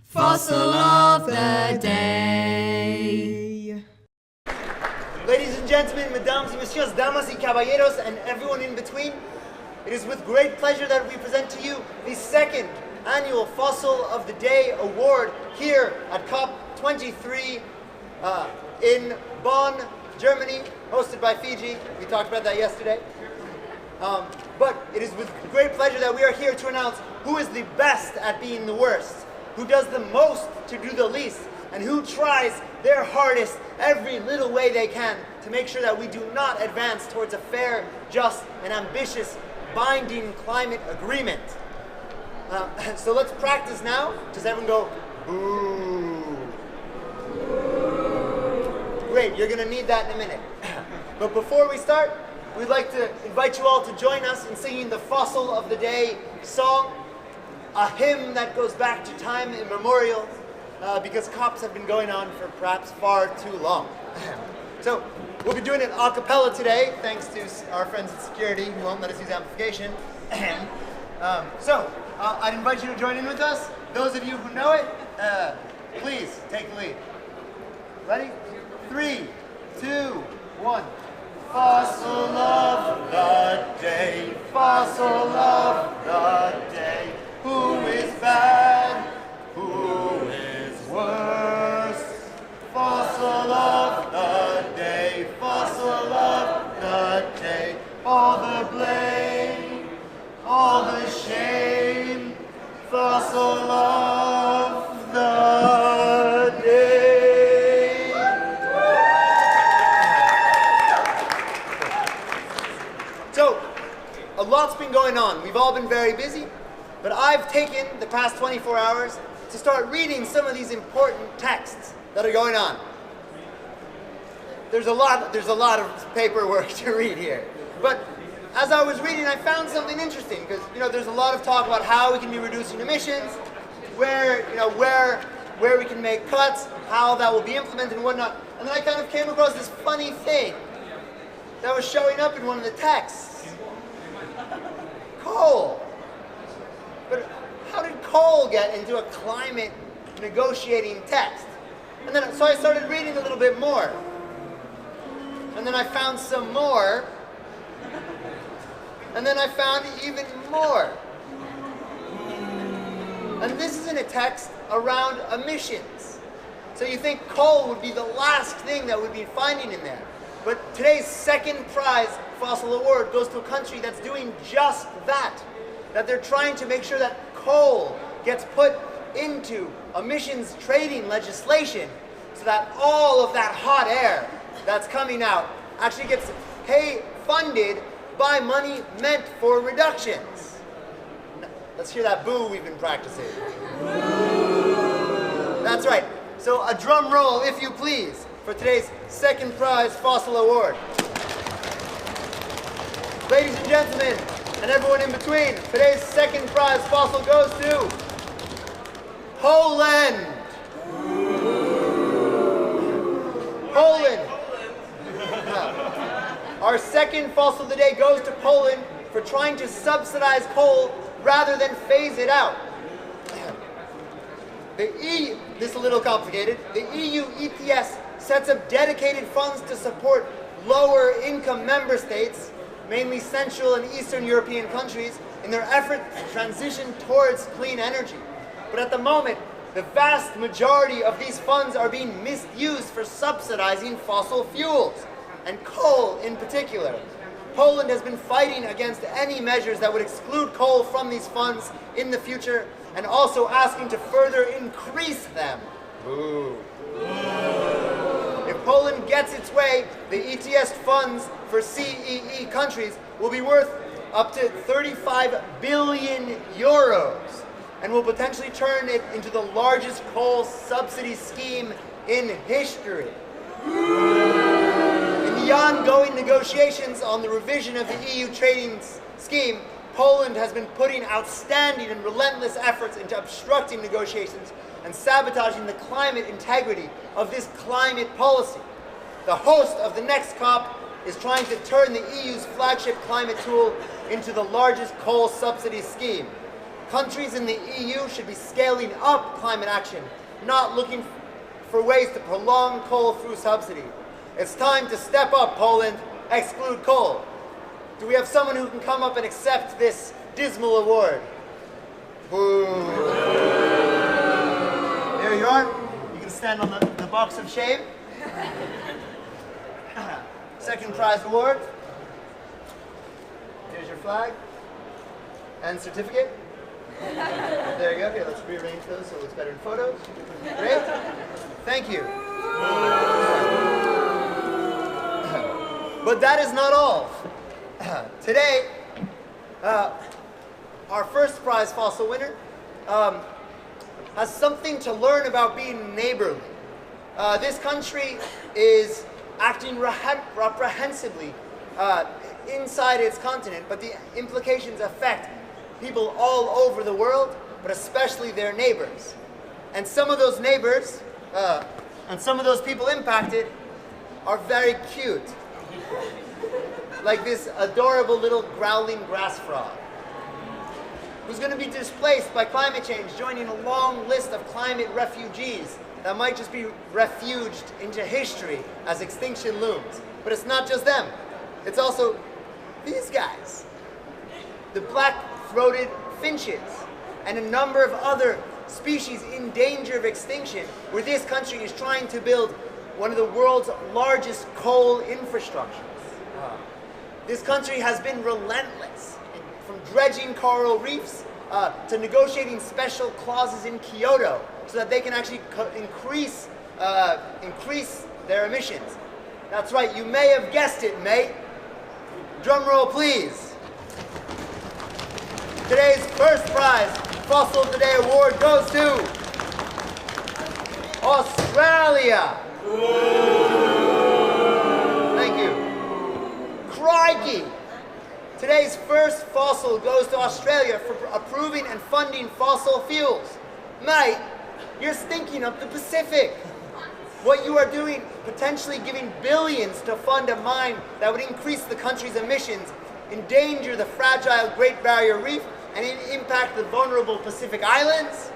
Fossil of the Day. Ladies and gentlemen, mesdames y messieurs, damas y caballeros, and everyone in between, it is with great pleasure that we present to you the second annual Fossil of the Day award here at COP23 in Bonn, Germany, hosted by Fiji. We talked about that yesterday. But it is with great pleasure that we are here to announce who is the best at being the worst, who does the most to do the least, and who tries their hardest every little way they can to make sure that we do not advance towards a fair, just, and ambitious binding climate agreement. So let's practice now. Does everyone go, boo? Great, you're going to need that in a minute. But before we start, we'd like to invite you all to join us in singing the Fossil of the Day song, a hymn that goes back to time immemorial, because COPs have been going on for perhaps far too long. So we'll be doing it a cappella today, thanks to our friends at security who won't let us use amplification. So I'd invite you to join in with us. Those of you who know it, please take the lead. Ready? 3, 2, 1. Fossil of the day, fossil of the day. Who is bad? Who is worse? Fossil of the day, fossil of the day. All the blame, all the shame. Fossil of the day. So, a lot's been going on. We've all been very busy. But I've taken the past 24 hours to start reading some of these important texts that are going on. There's a lot of paperwork to read here. But as I was reading, I found something interesting because there's a lot of talk about how we can be reducing emissions, where we can make cuts, how that will be implemented and whatnot. And then I kind of came across this funny thing that was showing up in one of the texts. Coal. But how did coal get into a climate negotiating text? And then, so I started reading a little bit more. And then I found some more. And then I found even more. And this is in a text around emissions. So you think coal would be the last thing that we'd be finding in there. But today's second prize fossil award goes to a country that's doing just that. That they're trying to make sure that coal gets put into emissions trading legislation so that all of that hot air that's coming out actually gets funded by money meant for reductions. Let's hear that boo we've been practicing. That's right. So a drum roll, if you please, for today's second prize fossil award. Ladies and gentlemen, and everyone in between, today's second prize fossil goes to Poland. Poland. Our second fossil of the day goes to Poland for trying to subsidize coal rather than phase it out. This is a little complicated. The EU ETS sets up dedicated funds to support lower income member states, mainly Central and Eastern European countries, in their effort to transition towards clean energy. But at the moment, the vast majority of these funds are being misused for subsidizing fossil fuels, and coal in particular. Poland has been fighting against any measures that would exclude coal from these funds in the future, and also asking to further increase them. Boo. If Poland gets its way, the ETS funds for CEE countries will be worth up to 35 billion euros and will potentially turn it into the largest coal subsidy scheme in history. In the ongoing negotiations on the revision of the EU trading scheme, Poland has been putting outstanding and relentless efforts into obstructing negotiations and sabotaging the climate integrity of this climate policy. The host of the next COP is trying to turn the EU's flagship climate tool into the largest coal subsidy scheme. Countries in the EU should be scaling up climate action, not looking for ways to prolong coal through subsidy. It's time to step up, Poland. Exclude coal. Do we have someone who can come up and accept this dismal award? Boo. There you are. You can stand on the box of shame. Second prize award. Here's your flag and certificate. There you go. Here, let's rearrange those so it looks better in photos. Great. Thank you. But that is not all. Today, our first prize fossil winner has something to learn about being neighborly. This country is acting reprehensibly inside its continent, but the implications affect people all over the world, but especially their neighbors. And some of those neighbors, and some of those people impacted, are very cute. Like this adorable little growling grass frog, who's going to be displaced by climate change, joining a long list of climate refugees that might just be refuged into history as extinction looms. But it's not just them. It's also these guys. The black-throated finches and a number of other species in danger of extinction, where this country is trying to build one of the world's largest coal infrastructures. This country has been relentless, from dredging coral reefs to negotiating special clauses in Kyoto so that they can actually increase their emissions. That's right, you may have guessed it, mate. Drum roll, please. Today's first prize, Fossil of the Day award, goes to Australia. Thank you. Crikey! Today's first fossil goes to Australia for approving and funding fossil fuels. Mate, you're stinking up the Pacific. What you are doing, potentially giving billions to fund a mine that would increase the country's emissions, endanger the fragile Great Barrier Reef, and impact the vulnerable Pacific Islands.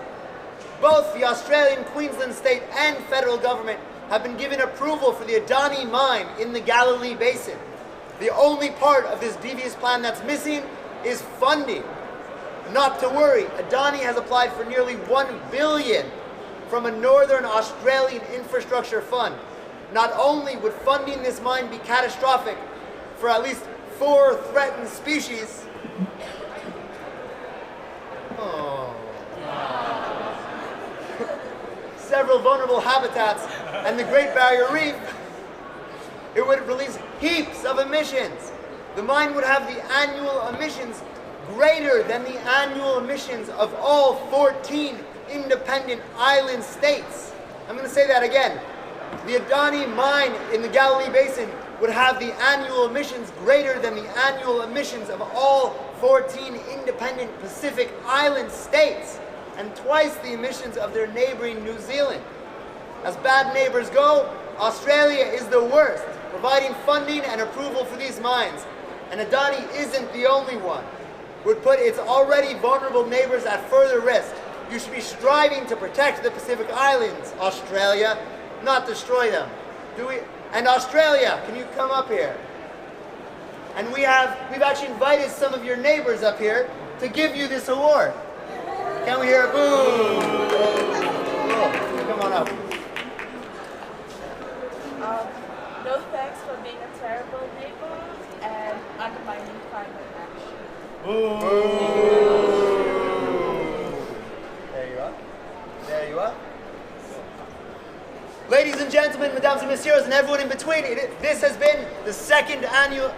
Both the Australian Queensland state and federal government have been given approval for the Adani mine in the Galilee Basin. The only part of this devious plan that's missing is funding. Not to worry, Adani has applied for nearly $1 billion from a Northern Australian infrastructure fund. Not only would funding this mine be catastrophic for at least 4 threatened species, several vulnerable habitats, and the Great Barrier Reef, it would release heaps of emissions. The mine would have the annual emissions greater than the annual emissions of all 14 independent island states. I'm going to say that again. The Adani mine in the Galilee Basin would have the annual emissions greater than the annual emissions of all 14 independent Pacific Island states, and twice the emissions of their neighboring New Zealand. As bad neighbors go, Australia is the worst, providing funding and approval for these mines. And Adani isn't the only one. Would put its already vulnerable neighbors at further risk. You should be striving to protect the Pacific Islands, Australia, not destroy them. And Australia, can you come up here? And we've actually invited some of your neighbors up here to give you this award. Can we hear a boo? Come on up. No thanks for being a terrible neighbor and undermining climate action. There you are. There you are. Ladies and gentlemen, mesdames and messieurs, and everyone in between, this has been the second annual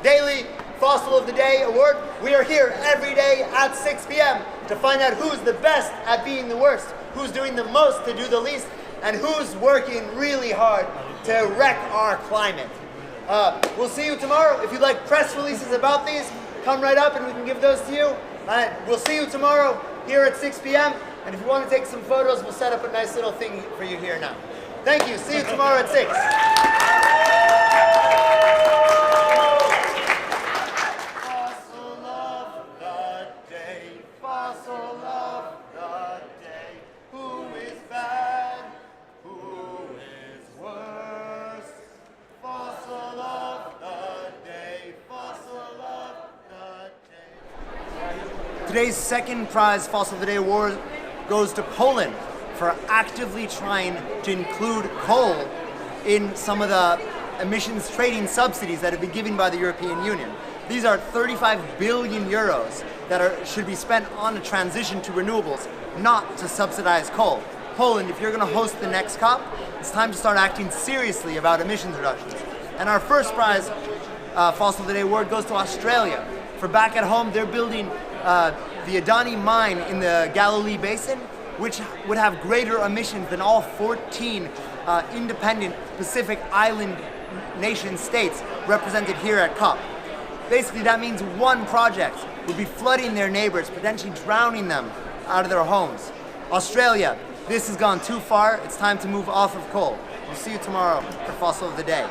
Daily Fossil of the Day Award. We are here every day at 6 p.m. to find out who's the best at being the worst, who's doing the most to do the least, and who's working really hard to wreck our climate. We'll see you tomorrow. If you'd like press releases about these, come right up and we can give those to you. We'll see you tomorrow here at 6 p.m. And if you want to take some photos, we'll set up a nice little thing for you here now. Thank you. See you tomorrow at 6. Fossil of the day, fossil. Today's second prize Fossil of the Day award goes to Poland for actively trying to include coal in some of the emissions trading subsidies that have been given by the European Union. These are 35 billion euros that should be spent on a transition to renewables, not to subsidize coal. Poland, if you're going to host the next COP, it's time to start acting seriously about emissions reductions. And our first prize, Fossil of the Day award, goes to Australia. For back at home, they're building the Adani mine in the Galilee Basin, which would have greater emissions than all 14 independent Pacific Island nation states represented here at COP. Basically, that means one project would be flooding their neighbors, potentially drowning them out of their homes. Australia, this has gone too far. It's time to move off of coal. We'll see you tomorrow for Fossil of the Day.